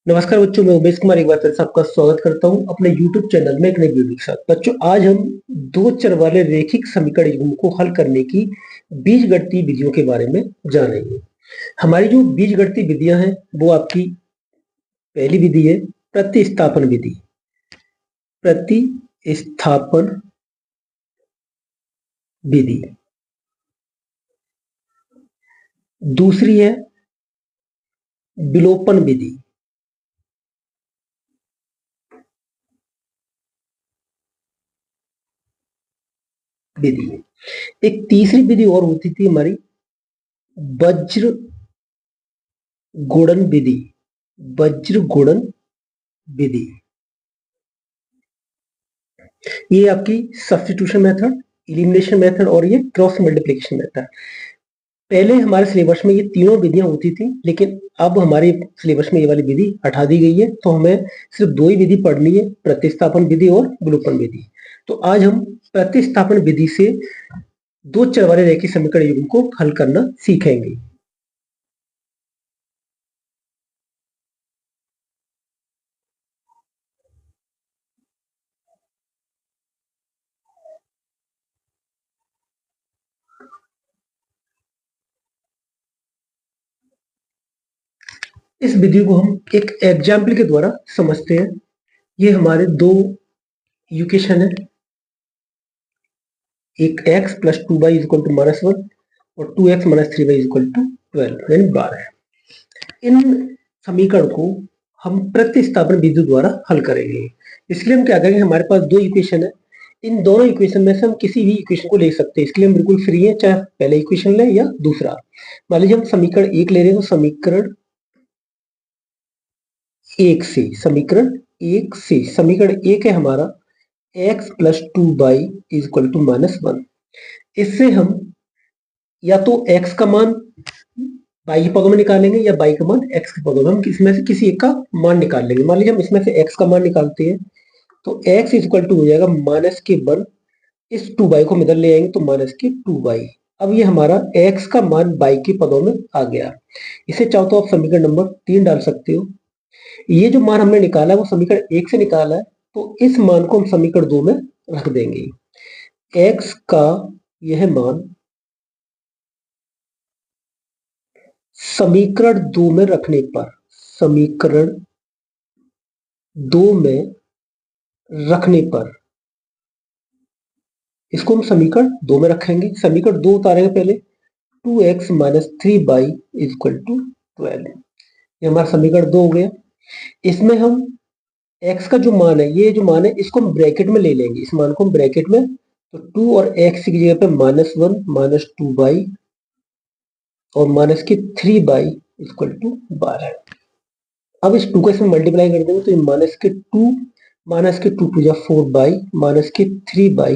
नमस्कार बच्चों, मैं उमेश कुमार एक बार फिर से आपका स्वागत करता हूं अपने YouTube चैनल में एक नई वीडियो के साथ। बच्चों, आज हम दो चर वाले रैखिक समीकरण युग्म को हल करने की बीजगणितीय विधियों के बारे में जानेंगे। हमारी जो बीजगणितीय विधियां हैं वो आपकी पहली विधि है प्रतिस्थापन विधि। प्रतिस्थापन विधि। दूसरी है विलोपन विधि। एक तीसरी विधि और होती थी हमारी वज्र गुणन विधि। वज्र गुणन विधि ये आपकी सब्स्टिट्यूशन मेथड, एलिमिनेशन मेथड और ये क्रॉस मल्टीप्लिकेशन मेथड। पहले हमारे सिलेबस में ये तीनों विधियां होती थी, लेकिन अब हमारे सिलेबस में ये वाली विधि हटा दी गई है, तो हमें सिर्फ दो ही विधि पढ़नी है, प्रतिस्थापन विधि और विलोपन विधि। तो आज हम प्रतिस्थापन विधि से दो चर वाले रैखिक समीकरण युग्म को हल करना सीखेंगे। इस विधि को हम एक एग्जाम्पल के द्वारा समझते हैं। ये हमारे दो इक्वेशन है, एक x plus 2y equal to -1 और 2x minus 3y equal to 12 यानी 12। इन समीकरण को हम प्रतिस्थापन विधि द्वारा हल करेंगे। इसलिए हम क्या करेंगे, हमारे पास दो इक्वेशन है, इन दोनों इक्वेशन में से हम किसी भी इक्वेशन को ले सकते हैं। इसके लिए हम बिल्कुल फ्री है, चाहे पहले इक्वेशन लें या दूसरा। मान लीजिए हम समीकरण एक ले रहे हैं, तो समीकरण समीकरण एक है हमारा x plus 2y equal to -1। इससे हम या तो x का मान y के पदों में निकालेंगे या y का मान x के पदों में, हम इसमें से किसी एक का मान निकाल लेंगे। मान लीजिए हम इसमें से x का मान निकालते हैं, तो x इक्वल टू हो जाएगा -1। इस 2y को हम इधर ले आएंगे तो -2y। अब ये हमारा x का मान y के पदों में आ गया। इसे चाहो तो आप समीकरण नंबर 3 डाल सकते हो। ये जो मान हमने निकाला है वो समीकरण 1 से निकाला है, तो इस मान को हम समीकरण 2 में रख देंगे। x का यह मान समीकरण 2 में रखने पर, समीकरण 2 में रखने पर इसको हम समीकरण 2 में रखेंगे। समीकरण 2 उतारेंगे पहले, 2x minus 3y equal to 12। ये हमारा समीकरण 2 हो गया। इसमें हम x का जो मान है, ये जो मान है इसको हम ब्रैकेट में ले लेंगे, इस मान को हम ब्रैकेट में, तो 2 और x की जगह पे -1 माइनस 2y और माइनस की 3y इक्वल टू 12। अब इस 2 को इसमें मल्टीप्लाई कर देंगे तो ये माइनस के 2 टू जा 4y माइनस के 3y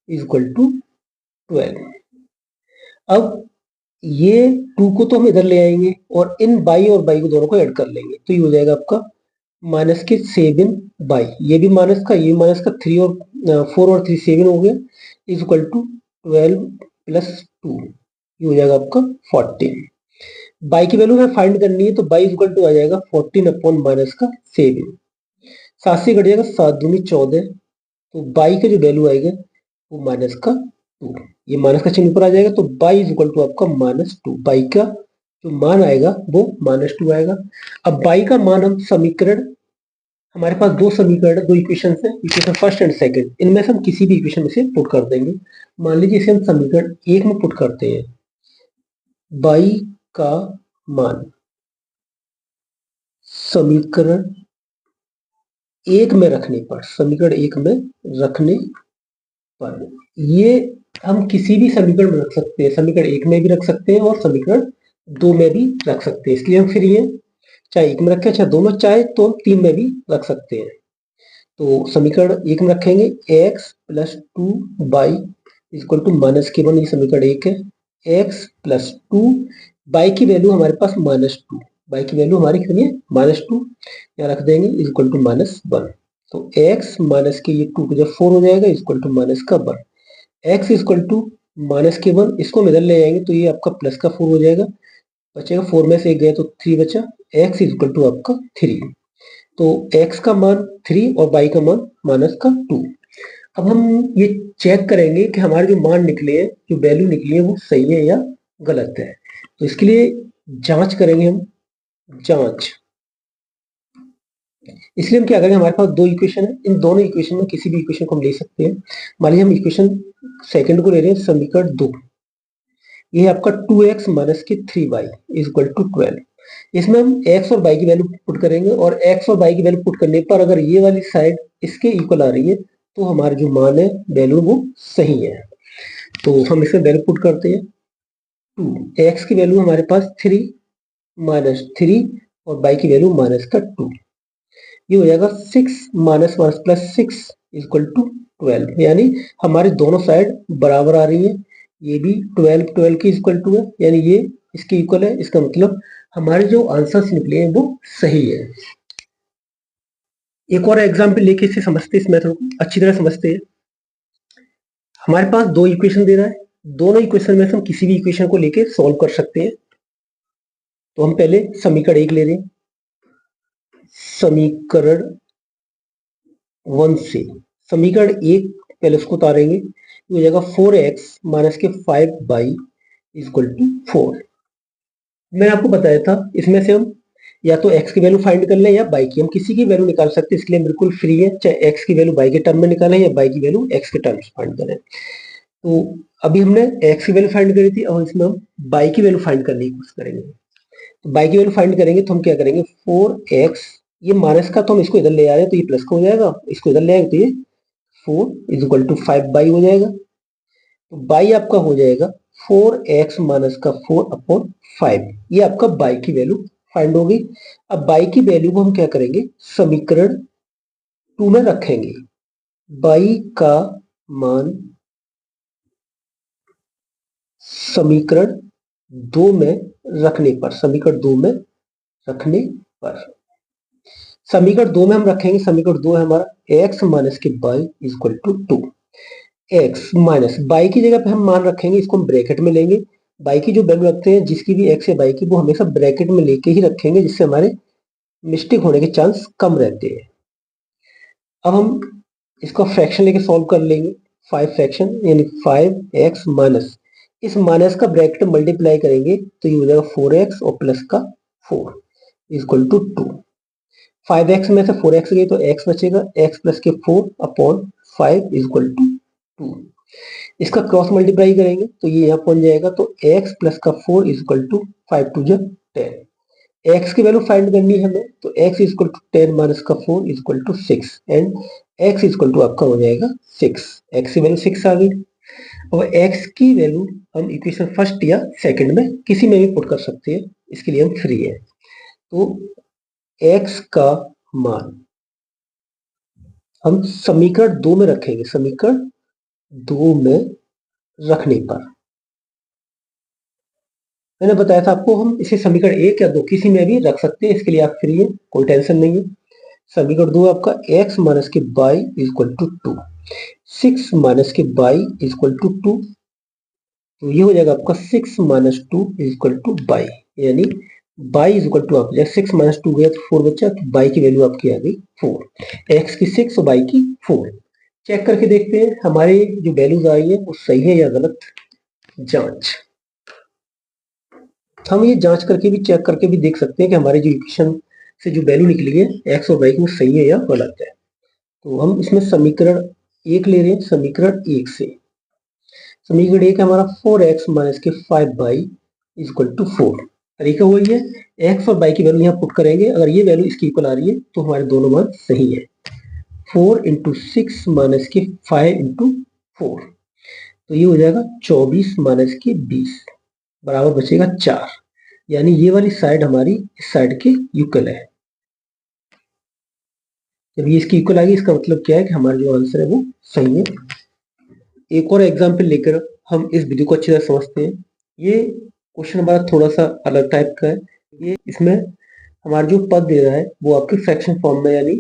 इक्वल टू 12। अब ये 2 को तो हम इधर ले आएंगे और इन y और y को दोनों को ऐड कर लेंगे, तो ये हो जाएगा आपका माइनस के 7y, ये भी माइनस का, ये माइनस का, 4 और 3 7 हो गया, इक्वल टू 12 प्लस 2, ये हो जाएगा आपका 14। y की वैल्यू हमें फाइंड करनी है, तो y इक्वल टू आ जाएगा 14 अपॉन माइनस का 7। 7 से कट जाएगा, 7 दूनी 14, तो y का जो वैल्यू आएगा वो माइनस का 2। ये माइनस का चिन्ह ऊपर आ जाएगा, तो y इक्वल टू आपका -2। y का जो मान आएगा वो -2 आएगा। अब y का मान हम समीकरण, हमारे पास दो समीकरण, दो इक्वेशन है, इक्वेशन फर्स्ट एंड सेकंड, इनमें से हम किसी भी इक्वेशन में से पुट कर देंगे। मान लीजिए इसे हम समीकरण 1 में पुट करते हैं। y का मान समीकरण 1 में रखने पर, समीकरण 1 में रखने पर, ये हम किसी भी समीकरण में रख सकते हैं, समीकरण 1 में भी रख सकते हैं और समीकरण 2 में भी रख सकते हैं। इसलिए हम फ्री हैं, चाहे 1 में रखें चाहे 2 में, चाहे तो हम 3 में भी रख सकते हैं। तो समीकरण 1 में रखेंगे x plus 2y equal to -1, ये समीकरण 1 है। x प्लस 2, y की वैल्यू हमारे पास -2, y की वैल्यू हमारी कितनी है, -2, यहाँ रख देंगे इक्वल टू -1। तो x माइनस के, ये 2 की जब 4 हो जाएगा इक्वल टू माइनस का 1। x इक्वल टू -1, इसको हम इधर ले आएंगे तो ये आपका प्लस का 4 हो जाएगा, बचेगा 4 में से 1 गया तो 3 बचा, x इक्वल टू आपका 3। तो x का मान 3 और y का मान -2। अब हम ये चेक करेंगे कि हमारे जो मान निकले हैं, जो वैल्यू निकली है, वो सही है या गलत है। तो इसके लिए जांच करेंगे हम, जांच। इसलिए हम क्या करेंगे, हमारे पास दो इक्वेशन है, इन दोनों इक्वेशन में किसी भी इक्वेशन को हम ले सकते हैं। मान लीजिए हम इक्वेशन सेकंड को ले रहे हैं, समीकरण 2। ये है आपका 2x माइनस के 3y इज इक्वल टू 12। इसमें हम x और y की वैल्यू पुट करेंगे, और x और y की वैल्यू पुट करने पर अगर ये वाली साइड इसके इक्वल आ रही है तो हमारा जो मान है, वैल्यू, वो सही है। तो हम इसमें वैल्यू पुट करते हैं। 2x की वैल्यू हमारे पास 3 माइनस 3 और y की वैल्यू -2। ये हो जाएगा 6 minus minus plus 6 equal to 12। यानी हमारी दोनों साइड बराबर आ रही है। ये भी 12 12 की इक्वल टू है, यानी ये इसके इक्वल है। इसका मतलब हमारे जो आंसर्स निकले हैं वो सही है। एक और एग्जाम्पल लेके इसे समझते हैं, इस मेथड को अच्छी तरह समझते हैं। हमारे पास दो इक्वेशन दे रहा है, दोनों इक्वेशन में से हम किसी भी इक्वेशन को लेके सॉल्व कर सकते हैं। तो हम पहले समीकरण 1 ले रहे हैं। समीकरण 1 से समीकरण 1 पहले उसको उतारेंगे, हो जाएगा 4x माइनस के 5y इक्वल टू 4। मैंने आपको बताया था इसमें से हम या तो x की वैल्यू फाइंड कर लें या y की, हम किसी की वैल्यू निकाल सकते हैं। इसके लिए बिल्कुल फ्री है, चाहे x की वैल्यू y के टर्म में निकालें या y की वैल्यू x के टर्म में फाइंड करें। तो अभी हमने x की वैल्यू फाइंड करी थी, और इसमें हम y की वैल्यू फाइंड करने की कोशिश करेंगे। तो y की वैल्यू फाइंड करेंगे तो हम क्या करेंगे, 4x, ये माइनस का तो हम इसको इधर ले आ रहे हैं तो ये प्लस का हो जाएगा, इसको इधर ले आएंगे तो ये 4 इज इक्वल टू 5y हो जाएगा। तो y आपका हो जाएगा 4x माइनस का 4 अपॉन 5। ये आपका y की वैल्यू फाइंड होगी। अब y की वैल्यू को हम क्या करेंगे, समीकरण 2 में रखेंगे। y का मान समीकरण 2 में रखने पर, समीकरण 2 में रखने पर, समीकरण 2 में हम रखेंगे, समीकरण 2 है हमारा x माइनस के y equal to 2। x minus y की जगह पे हम मान रखेंगे, इसको हम ब्रैकेट में लेंगे। y की जो वैल्यू रखते हैं, जिसकी भी x या y की, वो हमेशा ब्रैकेट में लेके ही रखेंगे, जिससे हमारे मिस्टेक होने के चांस कम रहते हैं। अब हम इसको फ्रैक्शन लेके सॉल्व कर लेंगे। 5 फ्रैक्शन यानी 5x माइनस, इस माइनस का ब्रैकेट मल्टीप्लाई करेंगे तो ये हो जाएगा 4x और प्लस का 4 इक्वल टू 2। 5x में से 4x गई तो x बचेगा, x प्लस के 4 अपॉन 5 इक्वल टू 2। इसका क्रॉस मल्टीप्लाई करेंगे तो ये यहाँ पहुंच जाएगा, तो x प्लस का 4 इक्वल टू 5 टू जा 10। x की वैल्यू फाइंड करनी है हमें, तो x इक्वल टू 10 माइनस का 4 equal to 6 and x equal to आपका हो जाएगा 6। x की वैल्यू 6 आ गई। और x की वैल्यू हम इक्वेशन फर्स्ट या सेकंड में किसी में भी पुट कर सकते हैं, इसके लिए हम फ्री है। तो x का मान हम समीकरण 2 में रखेंगे, समीकरण 2 में रखने पर, मैंने बताया था आपको, हम इसे समीकरण 1 या 2 किसी में भी रख सकते हैं, इसके लिए आप फ्री है, कोई टेंशन नहीं है। समीकरण 2 आपका x माइनस के y इक्वल टू 2, 6 माइनस के y इक्वल टू 2, तो ये हो जाएगा आपका 6 माइनस 2 इक्वल टू y, यानी y इक्वल टू आप 6 माइनस 2 गया तो 4 बचा, तो y की वैल्यू आपकी आ गई 4। x की 6 और y की 4। चेक करके देखते हैं हमारे जो वैल्यूज आई है वो सही है या गलत। जांच, हम ये जांच करके भी, चेक करके भी देख सकते हैं कि हमारी जो इक्वेशन से जो वैल्यू निकली है x और y की, वो सही है या गलत है। तो हम इसमें समीकरण 1 ले रहे हैं। समीकरण 1 से समीकरण 1 हमारा 4x माइनस के 5y इक्वल टू 4। तरीका वही है, x और y की वैल्यू यहाँ पुट करेंगे, अगर ये वैल्यू इसकी इक्वल आ रही है तो हमारे दोनों मान सही है। 4 इंटू 6 माइनस के 5 इंटू 4, तो ये हो जाएगा 24 माइनस के 20 बराबर बचेगा 4, यानी ये वाली साइड हमारी इस साइड के इक्वल है। जब ये इसकी इक्वल आ गई, इसका मतलब क्या है कि हमारा जो आंसर है वो सही है। एक और एग्जाम्पल लेकर हम इस वीडियो को अच्छी तरह समझते हैं। ये क्वेश्चन हमारा थोड़ा सा अलग टाइप का है। ये इसमें हमारा जो पद दे रहा है वो आपके फ्रैक्शन फॉर्म में यानी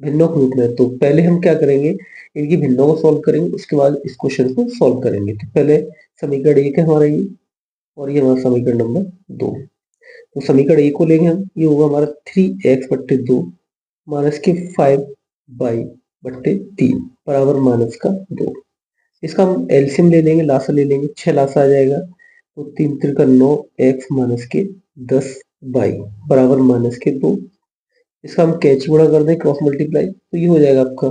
भिन्नों के रूप में। तो पहले हम क्या करेंगे, इनकी भिन्नों को सॉल्व करेंगे, उसके बाद इस क्वेश्चन को सॉल्व करेंगे। तो पहले समीकरण 1 है हमारा ये, और ये हमारा समीकरण नंबर 2। तो समीकरण 1 को लेंगे हम, ये होगा हमारा 3x बट्टे 2 माइनस के 5/3 बराबर माइनस का 2। इसका हम एलसीएम ले लेंगे, लासा ले लेंगे, 6 लासा आ जाएगा तो 3 त्रिका 9 एक्स माइनस के 10/, बराबर माइनस के 2। इसका हम कैच गुणा कर दें, क्रॉस मल्टीप्लाई, तो ये हो जाएगा आपका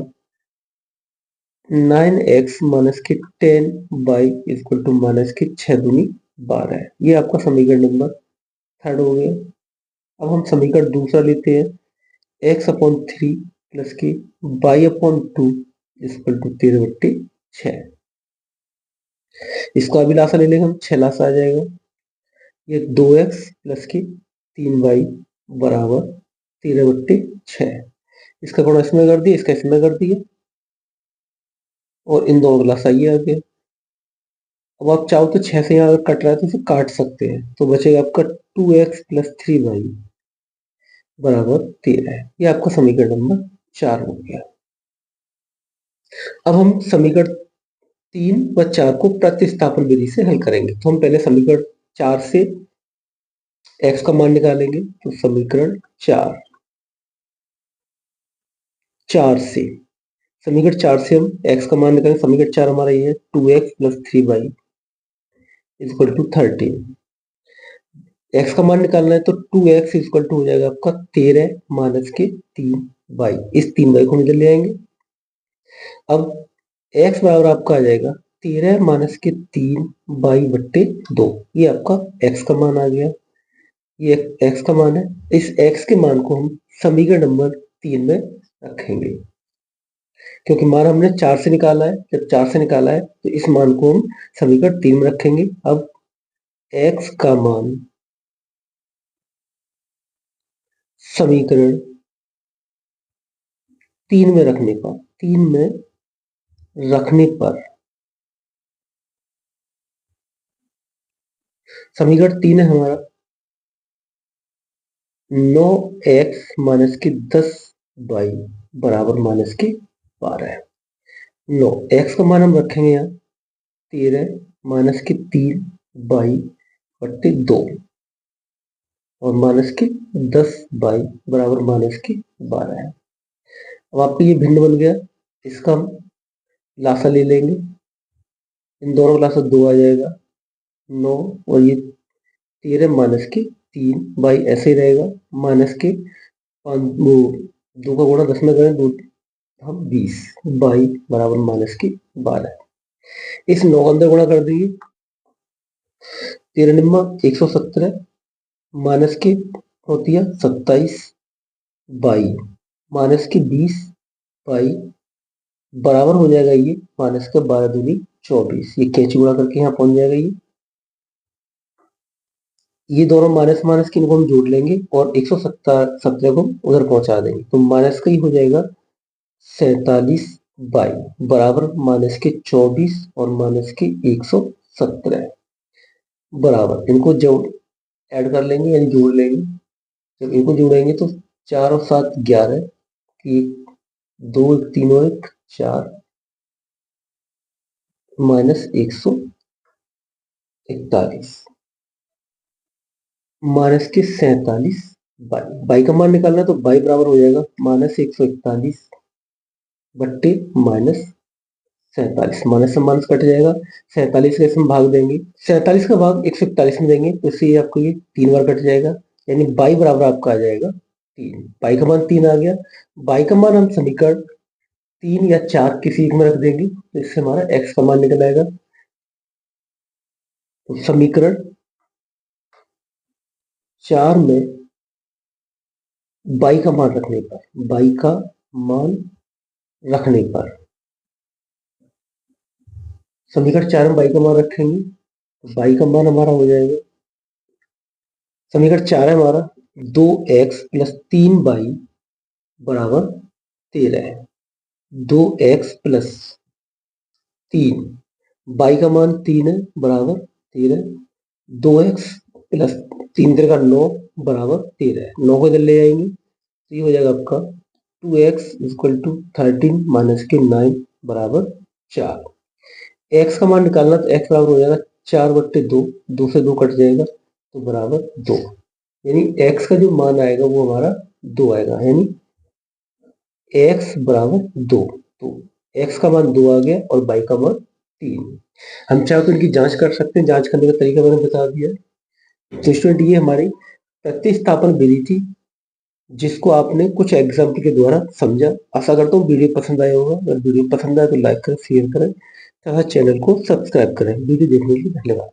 9x माइनस के 10/, इक्वल टू माइनस के 6 दूनी 12। ये आपका समीकरण नंबर 3 हो गया। अब हम समीकरण दूसरा लेते हैं, x/3 प्लस के y/2 इक्वल टू 13/6। इसको अभी लासा ले लेंगे हम, 6 लासा आ जाएगा। ये 2x प्लस के 3y बराबर 13/6। इसका गुणा इसमें कर दिया, इसका इसमें कर दिया और इन दोनों का लासा ये आ गया। अब आप चाहो तो 6 से यहाँ अगर कट रहा है तो इसे काट सकते हैं, तो बचेगा आपका 2x प्लस 3y बराबर 13। ये आपका समीकरण नंबर 4 हो गया। अब हम समीकरण 3 व 4 को प्रतिस्थापन विधि से हल करेंगे। तो हम पहले समीकरण 4 से x का मान निकालेंगे। तो समीकरण 4 से समीकरण 4 से हम x का मान निकालेंगे। समीकरण 4 हमारा ये है 2x plus 3y equal to 13। x का मान निकालना है तो 2x इक्वल टू हो जाएगा आपका 13 माइनस के 3y। इस 3y को इधर ले आएंगे। अब x बराबर आपका आ जाएगा 13 माइनस के 3y/2। ये आपका x का मान आ गया। ये x का मान है। इस x के मान को हम समीकरण नंबर 3 में रखेंगे, क्योंकि मान हमने 4 से निकाला है। जब 4 से निकाला है तो इस मान को हम समीकरण 3 में रखेंगे। अब x का मान समीकरण 3 में रखने पर समीकरण 3 है हमारा 9x माइनस के 10y बराबर माइनस के 12। 9 x का मान हम रखेंगे यहाँ 13 माइनस के 3y/2 और माइनस के 10y बराबर माइनस के 12 है। अब आपको ये भिन्न बन गया। इसका हम लासा ले लेंगे। इन दोनों का लासा 2 आ जाएगा। 9 और ये 13 माइनस के 3y ऐसे ही रहेगा। माइनस के 2 का गुणा 10 में करें, 2 हम 20y बराबर माइनस के 12। इस 9 अंदर गुणा कर देंगे। 13 निम्मा 117 माइनस के होती है 27y माइनस के 20y बराबर हो जाएगा ये माइनस के 12 दूनी 24। ये कैंची गुणा करके यहाँ पहुंच जाएगा। ये दोनों माइनस माइनस के इनको हम जोड़ लेंगे और 117 को उधर पहुंचा देंगे, तो माइनस का ही हो जाएगा 47y बराबर माइनस के 24 और माइनस के 117 बराबर। इनको जोड़ ऐड कर लेंगे यानी जोड़ लेंगे। जब इनको जोड़ेंगे तो 4 और 7 11, 2 3 और 1 4 माइनस 141 माइनस के 47 बाई का मान निकालना है तो बाई बराबर हो जाएगा माइनस 141 बट्टे माइनस 47। माइनस से माइनस कट जाएगा। 47 का इसमें भाग देंगे। 47 का भाग 141 में देंगे तो इससे आपको ये 3 बार कट जाएगा, यानी बाई बराबर आपका आ जाएगा 3। बाई का मान 3 आ गया। बाई का मान हम समीकरण 3 या 4 किसी एक में रख देंगे तो इससे हमारा एक्स का मान निकल आएगा। तो समीकरण 4 में बाई का मान रखने पर समीकरण 4 में बाई का मान रखेंगे तो बाई का मान हमारा हो जाएगा। समीकरण 4 है हमारा 2x प्लस 3y बराबर 13 है। 2x प्लस 3 बाई का मान 3 है बराबर 13। 2x प्लस 3 का 9 बराबर 13 है। 9 को इधर ले जाएंगे तो ये हो जाएगा आपका 2x इक्वल टू 13 माइनस के 9 बराबर 4। x का मान निकालना तो x बराबर हो जाएगा 4/2। 2 से 2 कट जाएगा तो बराबर 2, यानी x का जो मान आएगा वो हमारा 2 आएगा। यानी x बराबर 2, तो x का मान 2 आ गया और y का मान 3। हम चाहे तो इनकी जांच कर सकते हैं, जांच करने का तरीका मैंने बता दिया। तो स्टूडेंट ये हमारी प्रतिस्थापन विधि थी, जिसको आपने कुछ एग्जाम्पल के द्वारा समझा। आशा करता हूँ वीडियो पसंद आया होगा। अगर वीडियो पसंद आए तो लाइक करें, शेयर करें तथा चैनल को सब्सक्राइब करें। वीडियो देखने के लिए धन्यवाद।